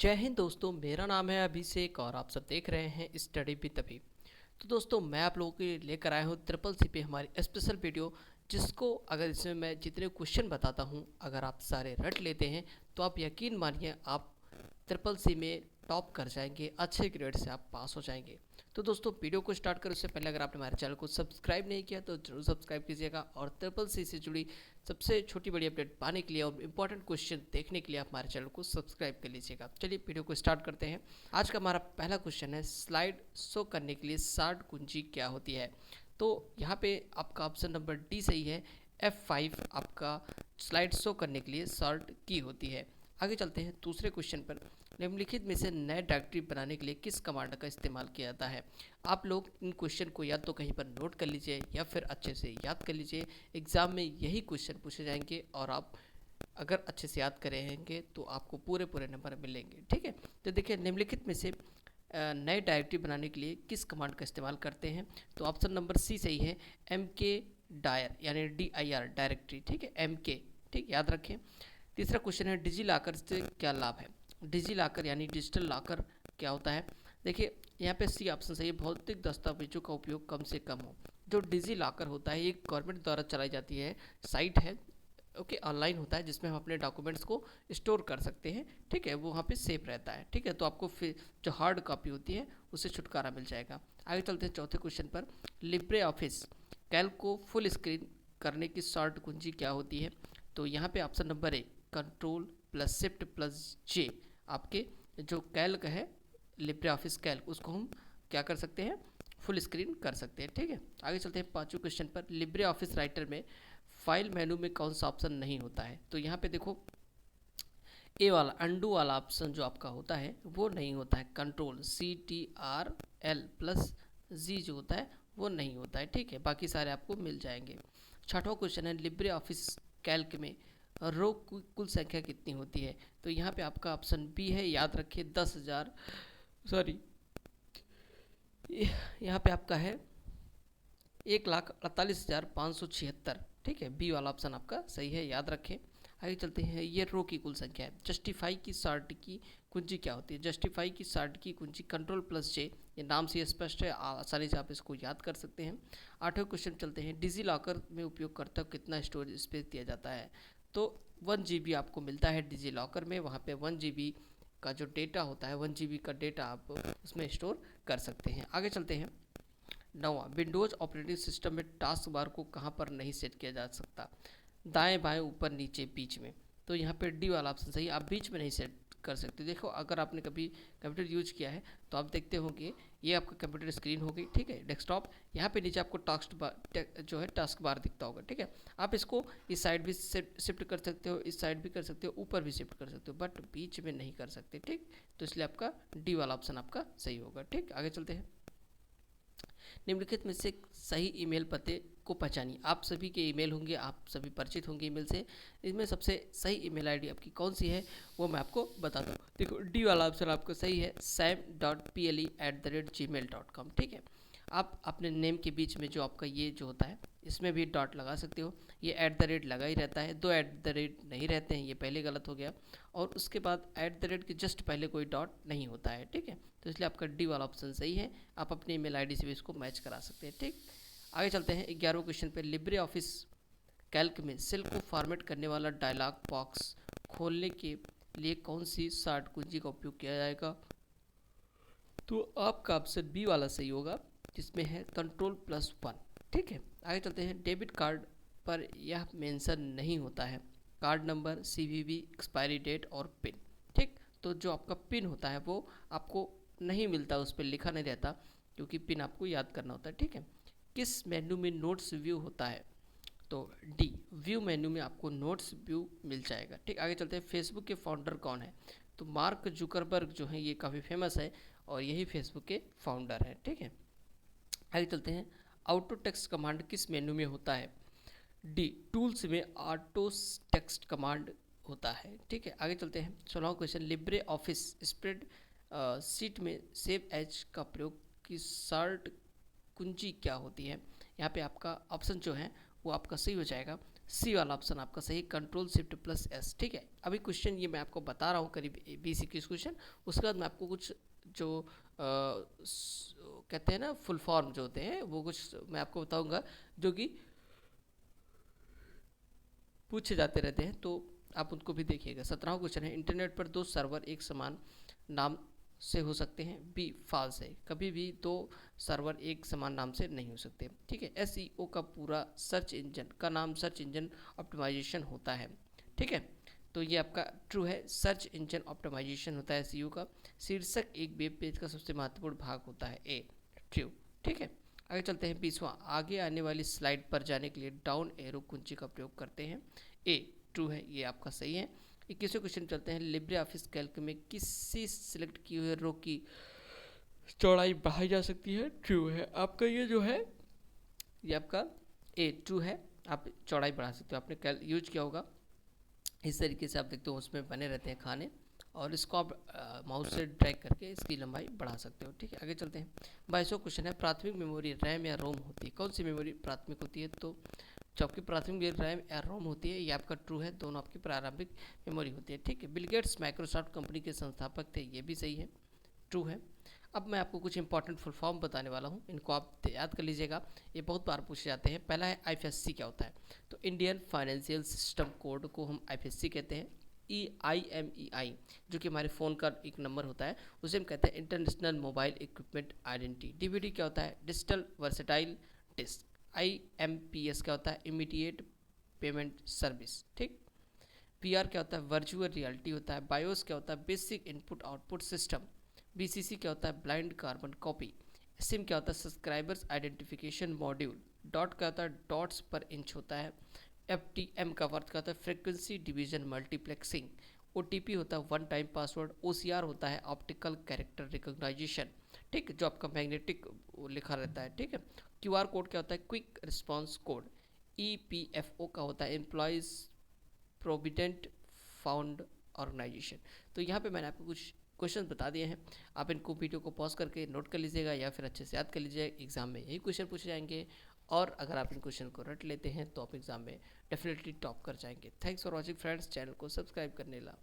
जय हिंद दोस्तों, मेरा नाम है अभिषेक और आप सब देख रहे हैं स्टडी भी तभी। तो दोस्तों, मैं आप लोगों के लिए लेकर आया हूँ ट्रिपल सी पे हमारी स्पेशल वीडियो, जिसको अगर इसमें मैं जितने क्वेश्चन बताता हूँ अगर आप सारे रट लेते हैं तो आप यकीन मानिए आप ट्रिपल सी में टॉप कर जाएंगे, अच्छे ग्रेड से आप पास हो जाएंगे। तो दोस्तों, वीडियो को स्टार्ट करें उससे पहले अगर आपने हमारे चैनल को सब्सक्राइब नहीं किया तो जरूर सब्सक्राइब कीजिएगा और ट्रिपल सी से जुड़ी सबसे छोटी बड़ी अपडेट पाने के लिए और इम्पोर्टेंट क्वेश्चन देखने के लिए आप हमारे चैनल को सब्सक्राइब कर लीजिएगा। चलिए वीडियो को स्टार्ट करते हैं। आज का हमारा पहला क्वेश्चन है, स्लाइड शो करने के लिए शार्ट कुंजी क्या होती है। तो यहाँ पे आपका ऑप्शन नंबर डी सही है। F5 आपका स्लाइड शो करने के लिए शॉर्ट की होती है। आगे चलते हैं दूसरे क्वेश्चन पर। निम्नलिखित में से नए डायरेक्टरी बनाने के लिए किस कमांड का इस्तेमाल किया जाता है। आप लोग इन क्वेश्चन को या तो कहीं पर नोट कर लीजिए या फिर अच्छे से याद कर लीजिए। एग्जाम में यही क्वेश्चन पूछे जाएंगे और आप अगर अच्छे से याद करेंगे तो आपको पूरे पूरे नंबर मिलेंगे। ठीक है, तो देखिए निम्नलिखित में से नए डायरेक्टरी बनाने के लिए किस कमांड का इस्तेमाल करते हैं। तो ऑप्शन नंबर सी सही है। MK डायर यानी DIR डायरेक्टरी। ठीक है, MK। ठीक, याद रखें। तीसरा क्वेश्चन है, डिजी लॉकर से क्या लाभ है। डिजी लॉकर यानी डिजिटल लॉकर क्या होता है। देखिए यहाँ पे सी ऑप्शन सही है, भौतिक दस्तावेजों का उपयोग कम से कम हो। जो डिजी लॉकर होता है ये गवर्नमेंट द्वारा चलाई जाती है साइट है, ओके, ऑनलाइन होता है जिसमें हम अपने डॉक्यूमेंट्स को स्टोर कर सकते हैं। ठीक है, वो वहाँ पे सेफ रहता है। ठीक है, तो आपको फिर जो हार्ड कॉपी होती है उससे छुटकारा मिल जाएगा। आगे चलते हैं चौथे क्वेश्चन पर। लिब्रे ऑफिस कैल्क को फुल स्क्रीन करने की शॉर्ट कुंजी क्या होती है। तो यहाँ पे option number A, control plus shift plus J. आपके जो कैल्क है लिब्रे ऑफिस कैल्क, उसको हम क्या कर सकते हैं, फुल स्क्रीन कर सकते हैं। ठीक है, आगे चलते हैं पांचवें क्वेश्चन पर। लिब्रे ऑफिस राइटर में फाइल मेनू में कौन सा ऑप्शन नहीं होता है। तो यहाँ पे देखो ए वाला अंडू वाला ऑप्शन जो आपका होता है वो नहीं होता है। कंट्रोल CTRL प्लस जी जो होता है वो नहीं होता है। ठीक है, बाकी सारे आपको मिल जाएंगे। छठवां क्वेश्चन है, लिब्रे ऑफिस कैल्क में रो कुल संख्या कितनी होती है। तो यहाँ पे आपका ऑप्शन बी है, याद रखिए 10,000, सॉरी यहाँ पे आपका है 1,48,576। ठीक है, बी वाला ऑप्शन आपका सही है, याद रखें। आगे चलते हैं, ये रो की कुल संख्या है। जस्टिफाई की शॉर्ट की कुंजी क्या होती है। जस्टिफाई की शॉर्ट की कुंजी कंट्रोल प्लस जे, ये नाम से स्पष्ट है, आसानी से आप इसको याद कर सकते हैं। आठवें क्वेश्चन चलते हैं, डिजी लॉकर में उपयोगकर्ता को कितना स्टोरेज स्पेस दिया जाता है। तो 1 GB आपको मिलता है डिजी लॉकर में, वहाँ पे 1 GB का जो डेटा होता है 1 GB का डेटा आप उसमें स्टोर कर सकते हैं। आगे चलते हैं। नौवां, विंडोज़ ऑपरेटिंग सिस्टम में टास्क बार को कहाँ पर नहीं सेट किया जा सकता। दाएं बाएं ऊपर नीचे बीच में। तो यहाँ पे डी वाला ऑप्शन सही, आप बीच में नहीं सेट कर सकते। देखो अगर आपने कभी कंप्यूटर यूज किया है तो आप देखते होंगे ये आपका कंप्यूटर स्क्रीन हो गई। ठीक है, डेस्कटॉप, यहाँ पे नीचे आपको टास्क बार जो है टास्क बार दिखता होगा। ठीक है, आप इसको इस साइड भी शिफ्ट कर सकते हो, इस साइड भी कर सकते हो, ऊपर भी शिफ्ट कर सकते हो, बट बीच में नहीं कर सकते। ठीक, तो इसलिए आपका डी वाला ऑप्शन आपका सही होगा। ठीक, आगे चलते हैं। निम्नलिखित में से सही ईमेल पते को पहचानिए। आप सभी के ईमेल होंगे, आप सभी परिचित होंगे ईमेल से। इसमें सबसे सही ईमेल आईडी आपकी कौन सी है वो मैं आपको बताता हूँ। देखो डी वाला ऑप्शन आपका सही है, sam.ple@gmail.com। ठीक है, आप अपने नेम के बीच में जो आपका ये जो होता है इसमें भी डॉट लगा सकते हो। ये @ लगा ही रहता है, 2 @ नहीं रहते हैं, ये पहले गलत हो गया। और उसके बाद @ के जस्ट पहले कोई डॉट नहीं होता है। ठीक है, तो इसलिए आपका डी वाला ऑप्शन सही है। आप अपनी ईमेल आईडी से भी इसको मैच करा सकते हैं। ठीक, आगे चलते हैं 11वें क्वेश्चन पे। लिब्रे ऑफिस कैल्क में सेल को फॉर्मेट करने वाला डायलॉग बॉक्स खोलने के लिए कौन सी शॉर्ट कुंजी का उपयोग किया जाएगा। तो आपका ऑप्शन बी वाला सही होगा, जिसमें है Ctrl+1। ठीक है, आगे चलते हैं। डेबिट कार्ड पर यह मेंशन नहीं होता है, card number, CVV, expiry date और पिन। ठीक, तो जो आपका पिन होता है वो आपको नहीं मिलता, उस पर लिखा नहीं रहता, क्योंकि पिन आपको याद करना होता है। ठीक है, किस मेन्यू में नोट्स व्यू होता है। तो डी, व्यू मेन्यू में आपको नोट्स व्यू मिल जाएगा। ठीक, आगे चलते हैं। फेसबुक के फाउंडर कौन है। तो मार्क जुकरबर्ग जो है ये काफ़ी फेमस है और यही फेसबुक के फाउंडर हैं। ठीक है, आगे चलते हैं। ऑटो टेक्स्ट कमांड किस मेन्यू में होता है। डी, टूल्स में ऑटो टेक्स्ट कमांड होता है। ठीक है, आगे चलते हैं। 16वां question, Libre Office spreadsheet में सेव एज का प्रयोग की शॉर्ट कुंजी क्या होती है। यहाँ पे आपका ऑप्शन जो है वो आपका सही हो जाएगा, सी वाला ऑप्शन आपका सही, कंट्रोल शिफ्ट प्लस एस। ठीक है, अभी क्वेश्चन ये मैं आपको बता रहा हूँ करीब 20-21 क्वेश्चन, उसके बाद मैं आपको कुछ जो कहते हैं ना फुल फॉर्म जो होते हैं वो कुछ मैं आपको बताऊंगा जो कि पूछे जाते रहते हैं, तो आप उनको भी देखिएगा। 17वां क्वेश्चन है, इंटरनेट पर दो सर्वर एक समान नाम से हो सकते हैं? बी फॉल्स है, कभी भी दो सर्वर एक समान नाम से नहीं हो सकते। ठीक है, एसईओ का पूरा सर्च इंजन का नाम सर्च इंजन ऑप्टिमाइजेशन होता है। ठीक है, तो ये आपका ट्रू है, सर्च इंजन ऑप्टिमाइजेशन होता है एसईओ का। शीर्षक एक वेब पेज का सबसे महत्वपूर्ण भाग होता है, ए ट्रू। ठीक है, आगे चलते हैं 20वां, आगे आने वाली स्लाइड पर जाने के लिए डाउन एरो कुंजी का प्रयोग करते हैं, ए ट्रू है, ये आपका सही है। 21वें क्वेश्चन चलते हैं, लिब्रे ऑफिस कैल्क में किसी सिलेक्ट किए हुए रो की चौड़ाई बढ़ाई जा सकती है? ट्रू है आपका, ये जो है ये आपका ए ट्रू है, आप चौड़ाई बढ़ा सकते हो, आपने कैल यूज किया होगा। इस तरीके से आप देखते हो उसमें बने रहते हैं खाने, और इसको आप माउस से ड्रैग करके इसकी लंबाई बढ़ा सकते हो। ठीक है, आगे चलते हैं। 22वां क्वेश्चन है, प्राथमिक मेमोरी रैम या रोम होती है? कौन सी मेमोरी प्राथमिक होती है? तो जो आपकी प्राथमिक रैम या रोम होती है ये आपका ट्रू है, दोनों आपकी प्रारंभिक मेमोरी होती है। ठीक है, बिल गेट्स माइक्रोसॉफ्ट कंपनी के संस्थापक थे, ये भी सही है, ट्रू है। अब मैं आपको कुछ इंपॉर्टेंट फुल फॉर्म बताने वाला हूँ, इनको आप याद कर लीजिएगा, ये बहुत बार पूछे जाते हैं। पहला है आईएफएससी क्या होता है? तो इंडियन फाइनेंशियल सिस्टम कोड को हम आईएफएससी कहते हैं। IMEI जो कि हमारे फ़ोन का एक नंबर होता है, उसे हम कहते हैं international mobile equipment identity. DVD क्या होता है? Digital versatile disc. IMPS क्या होता है? Immediate payment service. ठीक, VR क्या होता है? वर्चुअल रियलिटी होता है। बायोस क्या होता है? Basic input output system. BCC क्या होता है? Blind carbon copy. सिम क्या होता है? Subscribers identification module. डॉट क्या होता है? डॉट्स पर इंच होता है। FTM का अर्थ क्या होता है? Frequency division multiplexing. OTP होता है वन टाइम पासवर्ड। OCR होता है ऑप्टिकल कैरेक्टर रिकॉग्नाइजेशन, ठीक, जो आपका मैग्नेटिक लिखा रहता है। ठीक है, QR कोड क्या होता है? Quick response code. EPFO का होता है एम्प्लॉयज़ प्रोविडेंट फाउंड ऑर्गेनाइजेशन। तो यहाँ पे मैंने आपको कुछ क्वेश्चन बता दिए हैं, आप इनको वीडियो को पॉज करके नोट कर लीजिएगा या फिर अच्छे से याद कर लीजिएगा, एग्जाम में यही क्वेश्चन पूछे जाएंगे, और अगर आप इन क्वेश्चन को रट लेते हैं तो आप एग्जाम में डेफिनेटली टॉप कर जाएंगे। Thanks for watching friends, channel को सब्सक्राइब करने ला।